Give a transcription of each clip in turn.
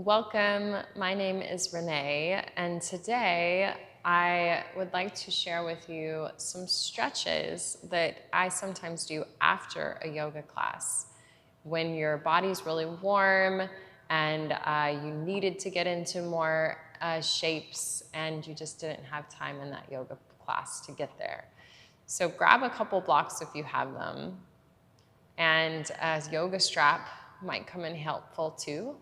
Welcome, my name is Renee, and today I would like to share with you some stretches that I sometimes do after a yoga class. When your body's really warm and you needed to get into more shapes and you just didn't have time in that yoga class to get there. So grab a couple blocks if you have them, and a yoga strap might come in helpful too.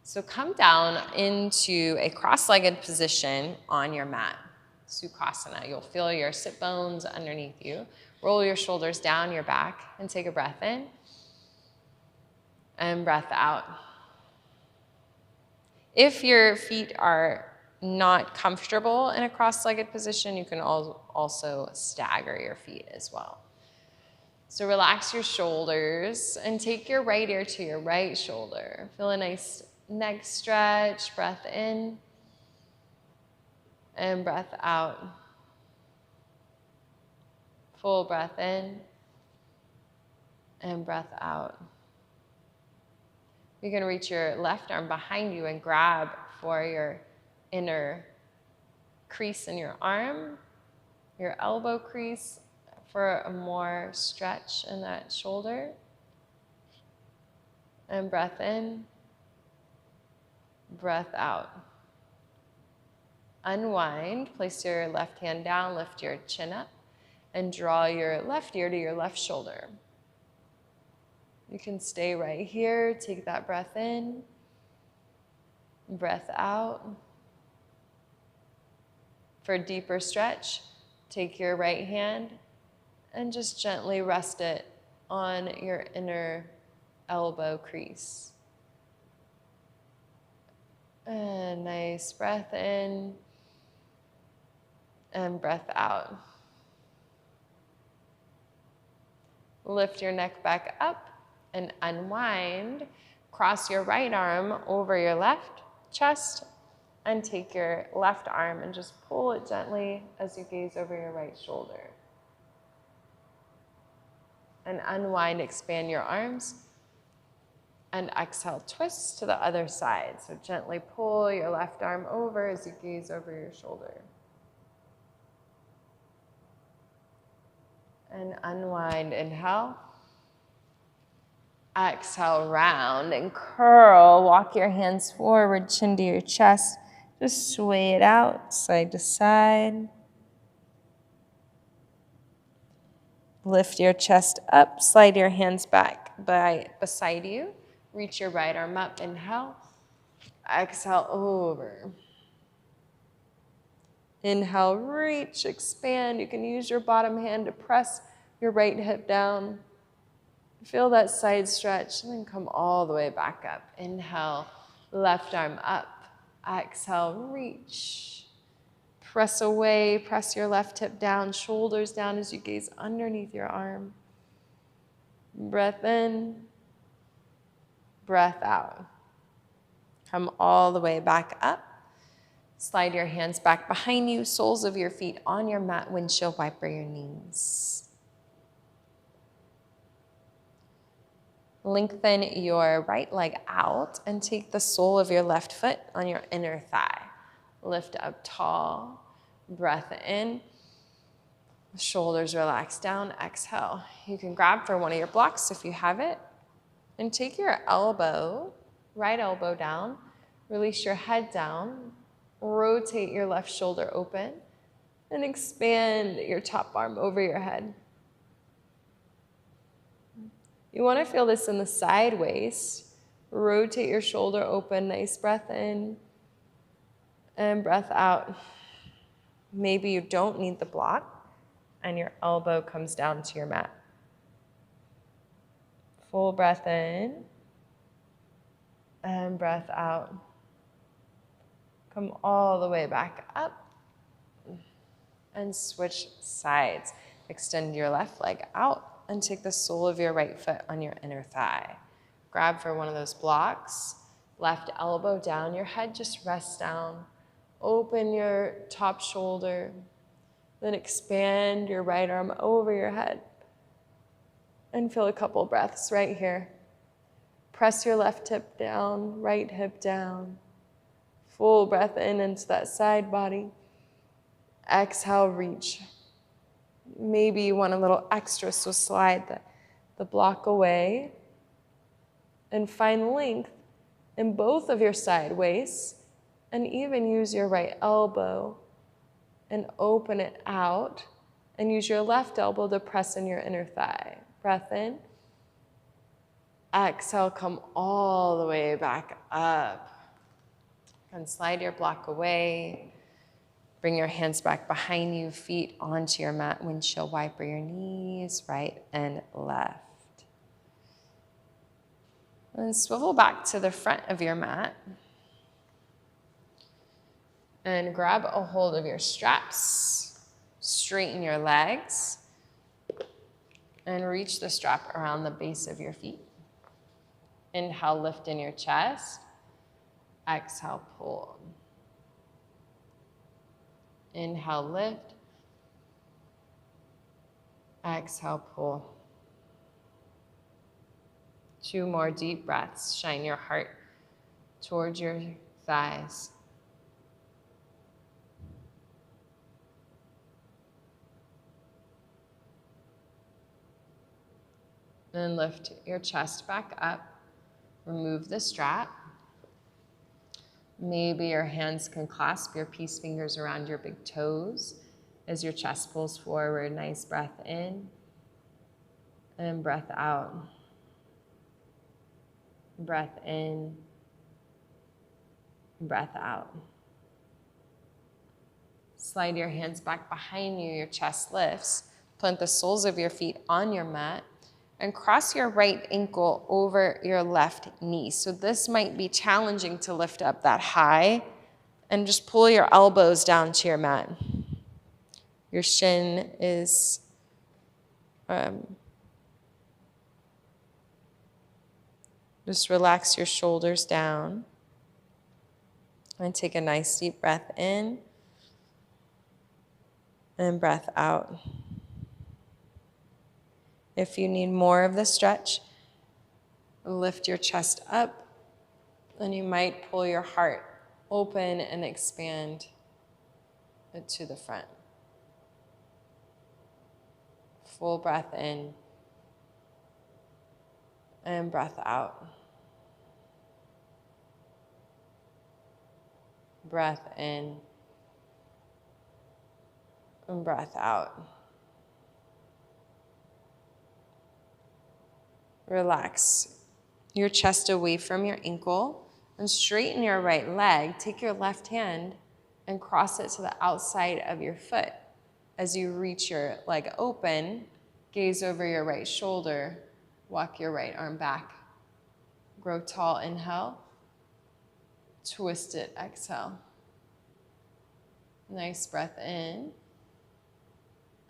So come down into a cross-legged position on your mat, Sukhasana. You'll feel your sit bones underneath you. Roll your shoulders down your back and take a breath in and breath out. If your feet are not comfortable in a cross-legged position, you can also stagger your feet as well. So relax your shoulders and take your right ear to your right shoulder. Feel a nice neck stretch, breath in and breath out. Full breath in and breath out. You can reach your left arm behind you and grab for your inner crease in your arm, your elbow crease for a more stretch in that shoulder. And breath in, breath out. Unwind, place your left hand down, lift your chin up, and draw your left ear to your left shoulder. You can stay right here, take that breath in, breath out. For a deeper stretch, take your right hand and just gently rest it on your inner elbow crease. And nice breath in and breath out. Lift your neck back up and unwind. Cross your right arm over your left chest and take your left arm and just pull it gently as you gaze over your right shoulder. And unwind, expand your arms. And exhale, twist to the other side. So gently pull your left arm over as you gaze over your shoulder. And unwind, inhale. Exhale, round and curl. Walk your hands forward, chin to your chest. Just sway it out, side to side. Lift your chest up, slide your hands back beside you. Reach your right arm up, inhale. Exhale, over. Inhale, reach, expand. You can use your bottom hand to press your right hip down. Feel that side stretch and then come all the way back up. Inhale, left arm up. Exhale, reach. Press away, press your left hip down, shoulders down as you gaze underneath your arm. Breath in, breath out. Come all the way back up. Slide your hands back behind you, soles of your feet on your mat, windshield wiper your knees. Lengthen your right leg out and take the sole of your left foot on your inner thigh. Lift up tall, breath in, shoulders relax down, exhale. You can grab for one of your blocks if you have it, and take your elbow, right elbow down, release your head down, rotate your left shoulder open, and expand your top arm over your head. You want to feel this in the side waist. Rotate your shoulder open, nice breath in, and breath out. Maybe you don't need the block, and your elbow comes down to your mat. Full breath in, and breath out. Come all the way back up, and switch sides. Extend your left leg out, and take the sole of your right foot on your inner thigh. Grab for one of those blocks. Left elbow down, your head just rests down. Open your top shoulder, then expand your right arm over your head. And feel a couple breaths right here. Press your left hip down, right hip down. Full breath in into that side body. Exhale, reach. Maybe you want a little extra, so slide the block away. And find length in both of your side waists, and even use your right elbow and open it out, and use your left elbow to press in your inner thigh. Breath in. Exhale, come all the way back up. And slide your block away. Bring your hands back behind you, feet onto your mat, windshield wiper your knees, right and left. And swivel back to the front of your mat. And grab a hold of your straps. Straighten your legs. And reach the strap around the base of your feet. Inhale, lift in your chest. Exhale, pull. Inhale, lift. Exhale, pull. 2 more deep breaths. Shine your heart towards your thighs. And lift your chest back up. Remove the strap. Maybe your hands can clasp your peace fingers around your big toes as your chest pulls forward. Nice breath in and breath out. Breath in, breath out. Slide your hands back behind you, your chest lifts. Plant the soles of your feet on your mat and cross your right ankle over your left knee. So this might be challenging to lift up that high, and just pull your elbows down to your mat. Your shin is just relax your shoulders down and take a nice deep breath in and breath out. If you need more of the stretch, lift your chest up, and you might pull your heart open and expand it to the front. Full breath in and breath out. Breath in and breath out. Relax your chest away from your ankle and straighten your right leg. Take your left hand and cross it to the outside of your foot. As you reach your leg open, gaze over your right shoulder. Walk your right arm back. Grow tall, inhale. Twist it, exhale. Nice breath in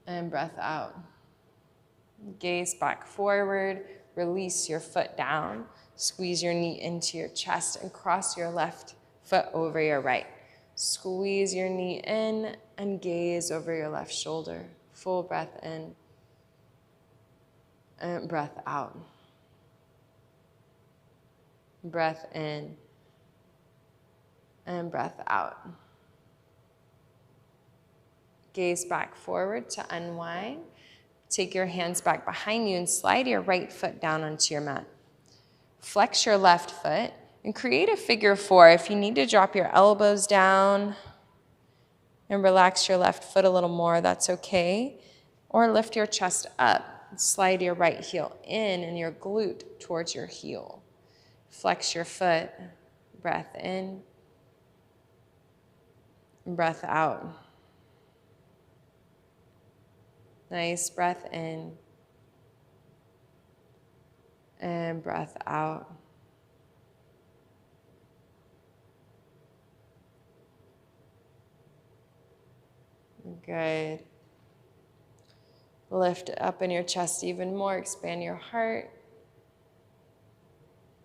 and breath out. Gaze back forward. Release your foot down. Squeeze your knee into your chest and cross your left foot over your right. Squeeze your knee in and gaze over your left shoulder. Full breath in and breath out. Breath in and breath out. Gaze back forward to unwind. Take your hands back behind you and slide your right foot down onto your mat. Flex your left foot and create a figure 4. If you need to drop your elbows down and relax your left foot a little more, that's okay. Or lift your chest up and slide your right heel in and your glute towards your heel. Flex your foot, breath in, breath out. Nice breath in and breath out. Good. Lift up in your chest even more. Expand your heart.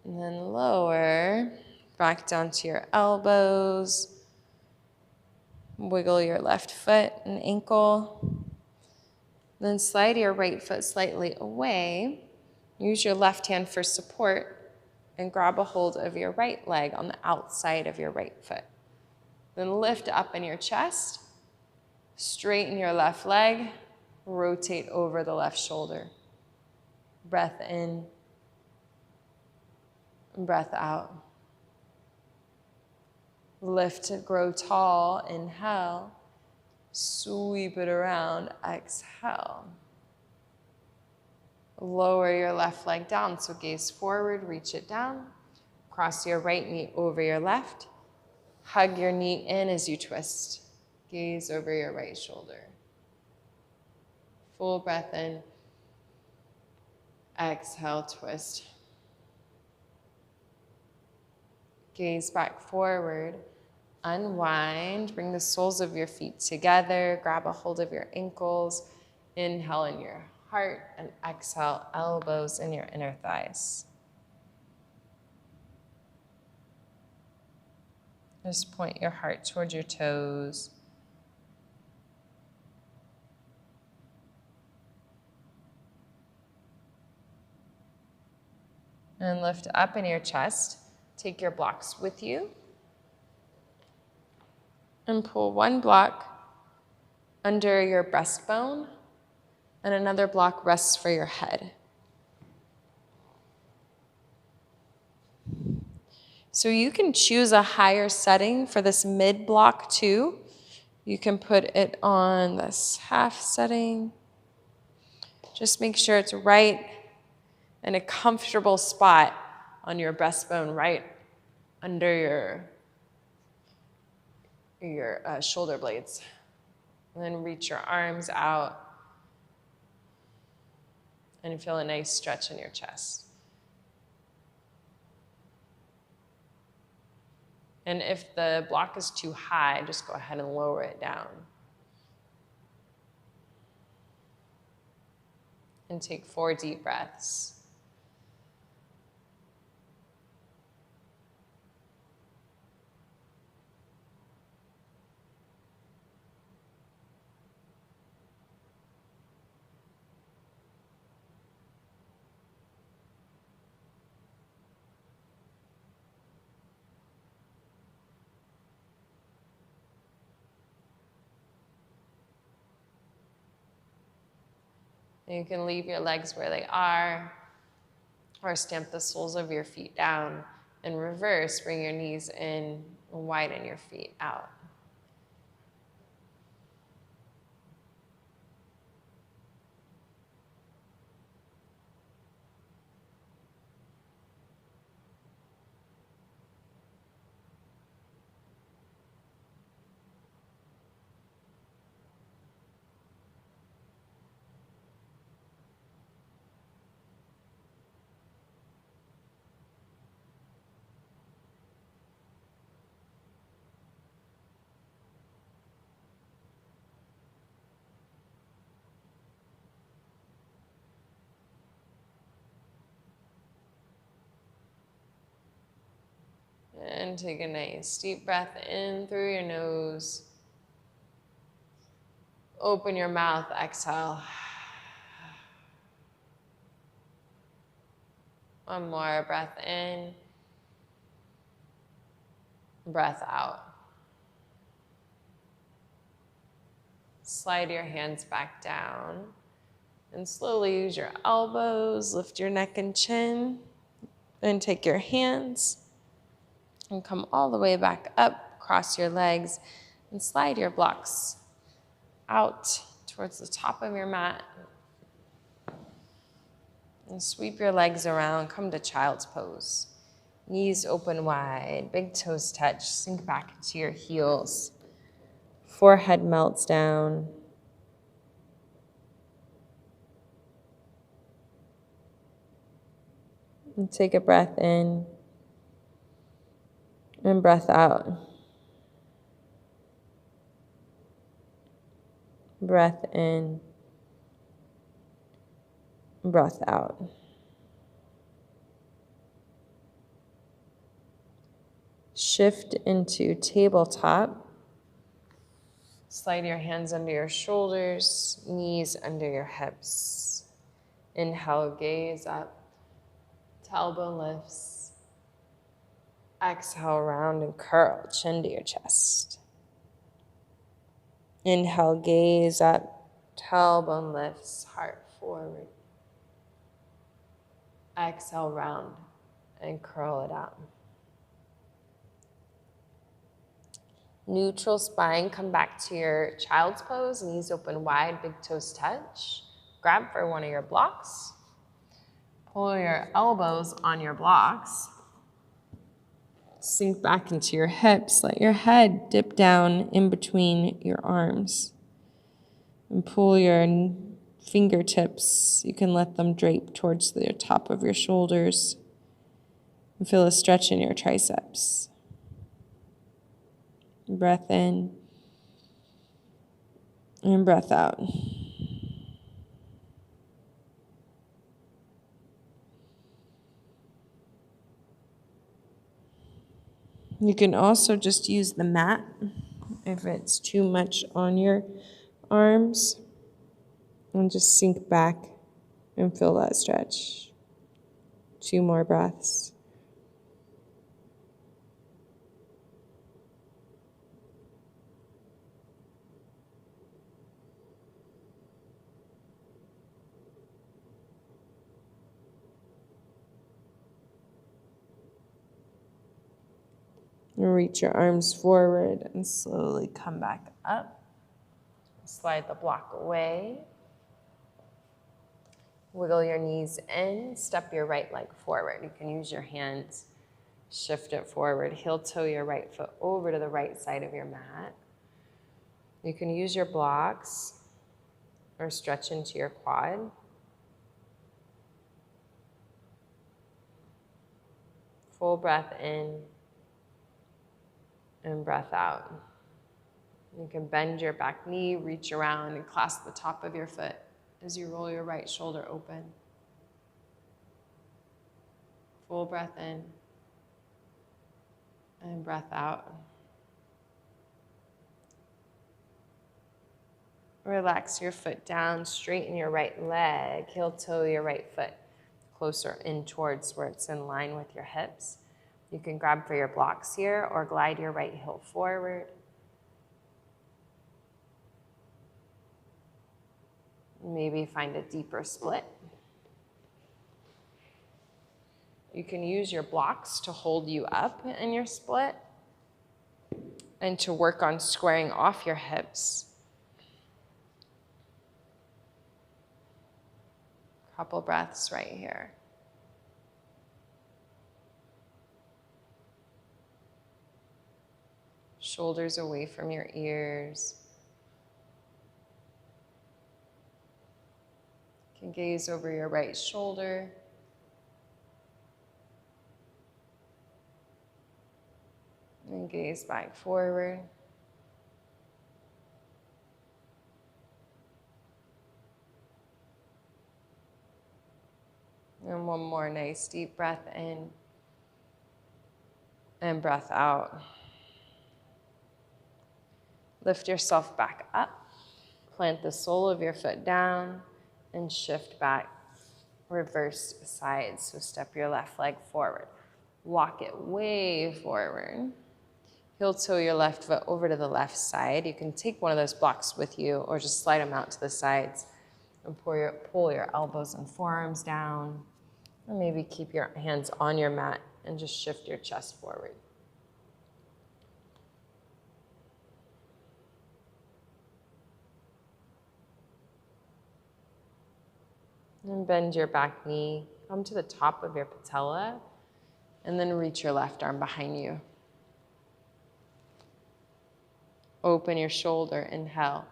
And then lower. Back down to your elbows. Wiggle your left foot and ankle. Then slide your right foot slightly away. Use your left hand for support and grab a hold of your right leg on the outside of your right foot. Then lift up in your chest, straighten your left leg, rotate over the left shoulder. Breath in, breath out. Lift to grow tall, inhale. Sweep it around, exhale. Lower your left leg down, so gaze forward, reach it down. Cross your right knee over your left. Hug your knee in as you twist. Gaze over your right shoulder. Full breath in. Exhale, twist. Gaze back forward. Unwind. Bring the soles of your feet together. Grab a hold of your ankles. Inhale in your heart and exhale, elbows in your inner thighs. Just point your heart towards your toes. And lift up in your chest. Take your blocks with you. And pull one block under your breastbone, and another block rests for your head. So you can choose a higher setting for this mid block too. You can put it on this half setting. Just make sure it's right in a comfortable spot on your breastbone, right under your shoulder blades. And then reach your arms out and feel a nice stretch in your chest. And if the block is too high, just go ahead and lower it down. And take 4 deep breaths. You can leave your legs where they are, or stamp the soles of your feet down. In reverse, bring your knees in and widen your feet out. And take a nice deep breath in through your nose. Open your mouth, exhale. One more breath in. Breath out. Slide your hands back down. And slowly use your elbows, lift your neck and chin. Then take your hands and come all the way back up, cross your legs, and slide your blocks out towards the top of your mat. And sweep your legs around, come to child's pose. Knees open wide, big toes touch, sink back into your heels. Forehead melts down. And take a breath in and breath out. Breath in, breath out. Shift into tabletop. Slide your hands under your shoulders, knees under your hips. Inhale, gaze up, tailbone lifts. Exhale, round and curl, chin to your chest. Inhale, gaze up, tailbone lifts, heart forward. Exhale, round and curl it out. Neutral spine, come back to your child's pose, knees open wide, big toes touch. Grab for one of your blocks. Pull your elbows on your blocks. Sink back into your hips. Let your head dip down in between your arms. And pull your fingertips. You can let them drape towards the top of your shoulders. And feel a stretch in your triceps. Breath in. And breath out. You can also just use the mat if it's too much on your arms. And just sink back and feel that stretch. 2 more breaths. Reach your arms forward and slowly come back up. Slide the block away. Wiggle your knees in. Step your right leg forward. You can use your hands. Shift it forward. Heel toe your right foot over to the right side of your mat. You can use your blocks or stretch into your quad. Full breath in and breath out. You can bend your back knee, reach around, and clasp the top of your foot as you roll your right shoulder open. Full breath in and breath out. Relax your foot down, straighten your right leg, heel toe your right foot closer in towards where it's in line with your hips. You can grab for your blocks here or glide your right heel forward. Maybe find a deeper split. You can use your blocks to hold you up in your split and to work on squaring off your hips. Couple breaths right here. Shoulders away from your ears. You can gaze over your right shoulder. And gaze back forward. And one more nice deep breath in and breath out. Lift yourself back up. Plant the sole of your foot down and shift back. Reverse sides. So step your left leg forward. Walk it way forward. Heel toe your left foot over to the left side. You can take one of those blocks with you or just slide them out to the sides and pull your elbows and forearms down. Or maybe keep your hands on your mat and just shift your chest forward. And bend your back knee. Come to the top of your patella and then reach your left arm behind you. Open your shoulder, inhale.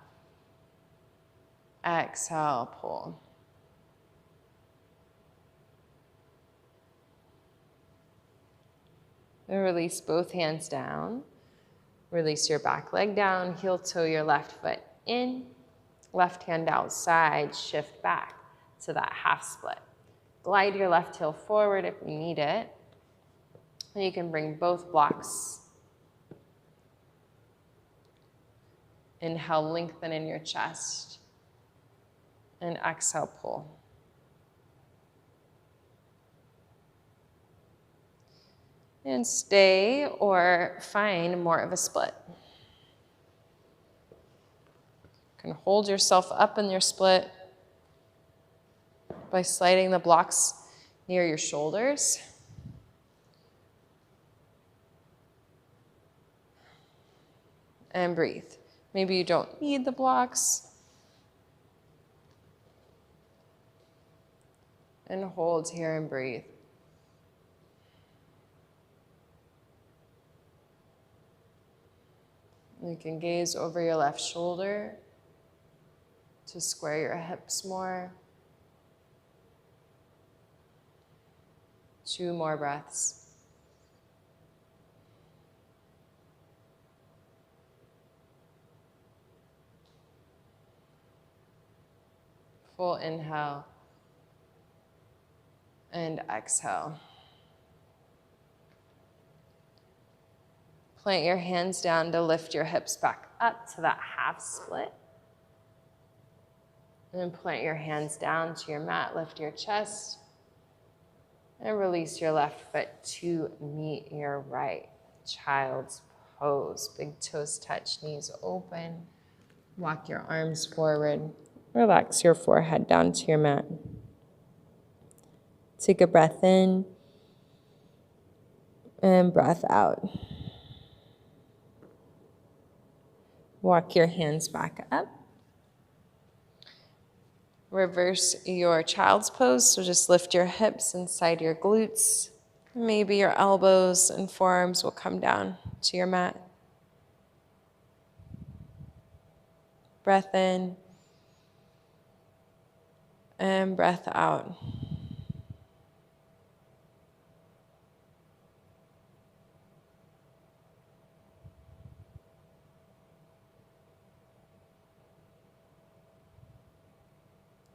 Exhale, pull. And release both hands down. Release your back leg down, heel toe your left foot in, left hand outside, shift back to that half split. Glide your left heel forward if you need it. And you can bring both blocks. Inhale, lengthen in your chest. And exhale, pull. And stay or find more of a split. You can hold yourself up in your split by sliding the blocks near your shoulders. And breathe. Maybe you don't need the blocks. And hold here and breathe. You can gaze over your left shoulder to square your hips more. 2 more breaths. Full inhale and exhale. Plant your hands down to lift your hips back up to that half split. And then plant your hands down to your mat, lift your chest, and release your left foot to meet your right. Child's pose. Big toes touch, knees open. Walk your arms forward. Relax your forehead down to your mat. Take a breath in and breath out. Walk your hands back up. Reverse your child's pose, so just lift your hips inside your glutes. Maybe your elbows and forearms will come down to your mat. Breath in and breath out.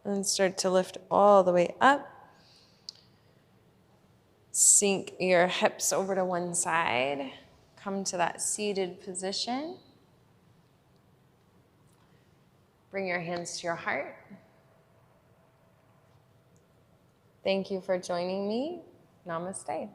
And start to lift all the way up. Sink your hips over to one side. Come to that seated position. Bring your hands to your heart. Thank you for joining me. Namaste.